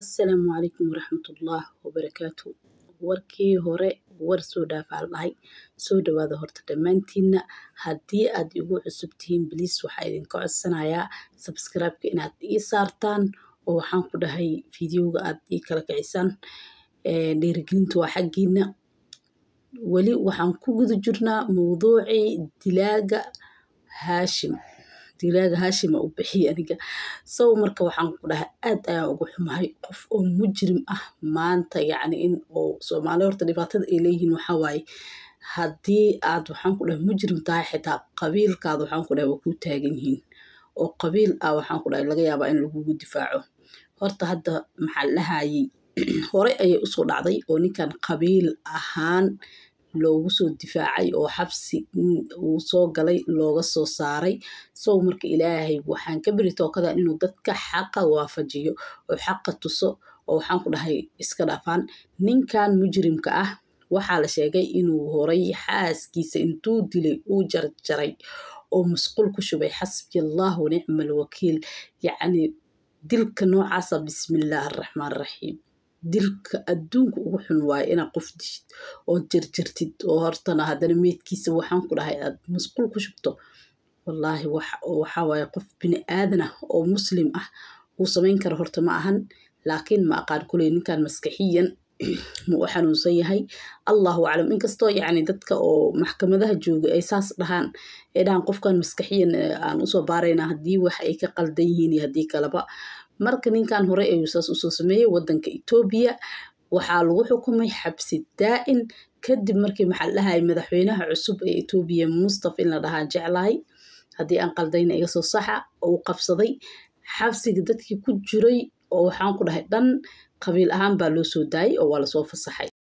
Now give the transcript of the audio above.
Asalaamu calaykum waraxmatullaah wabarakaatu. Warkii hore war soo dhaafaa dhahay. Soo dhawaada horta dhammaantiinna. Haddii aad igu cusub tihiin please waxaa idinka codsanayaa subscribe-ka inaad ii saartaan oo waxaan ku dhahay fiidiyowga aad ii kala kicisaan. Dhiirigelintu waa xaggiina. Weli waxaan ku guda jirnaa mowduucii dilaaga Haashim. dilaaga Haashim u bixiyay aniga. Marka waxaan ku dhahay aad ayaan ugu xumahay qof oo mujrim ah maanta yacni in oo Soomaali horta dhibaatada ay leeyihiin waxaa waaye haddii aad waxaan ku dhahay mujrim tahay xitaa qabiilkaada waxaan ku dhahay waa ku taagan yihiin oo qabiil ah waxaan ku dhahay laga yaabaa in lagugu difaaco. Horta hadda maxaa la dhahayay hore ayay usoo dhacday oo ninkan qabiil ahaan loogu soo difaacay oo xabsi uu soo galay looga soo saaray. Marka ilaahay waxaan ka bari tookada inuu dadka xaqa waafajiyo oo xaqa tuso oo waxaan ku dhahay iska dhaafaan. Ninkan mujrimka ah waxaa la sheegay inuu horay xaaskiisa intuu dilay uu jarjaray oo musqul ku shubay. Xasbi Allah wa ni'mal wakiil. Yacni dilka noocaasa bismillaahir rahmaanir rahiim. dilka adduunka ugu xun waaye inaad qof dishid oo jarjartid oo hortana haddana meydkiisa waxaan ku dhahay aad musqul ku shubto. Wallaahi waxa waaye qof bini aadan ah oo muslim uu samayn karo horta ma ahan. Laakiin ma aqaan kuley ninkan maskaxiyan ma u xanuunsan yahay Allahu aclam. Inkastoo yacni dadka oo maxkamadaha jooga ay saas dhahaan qofkan maskaxiyan aan usoo baaraynaa haddii wax ay ka qaldan yihiin iyo haddii kaleba. Marka ninkan hore ayuu saas usoo sameeyay waddanka Itoobiya waxaa lagu xukumay xabsi daa'in kadib markii maxaa la dhahayay madaxweynaha cusub ee Itoobiya Mustafa in la dhahaan jeclahay haddii aan qaldayna iga soo saxa uu qabsaday xabsiga dadkii ku jiray oo waxaan ku dhahay dhan qabiil ahaan baa loo soo daayay oo waa la soo fasaxay.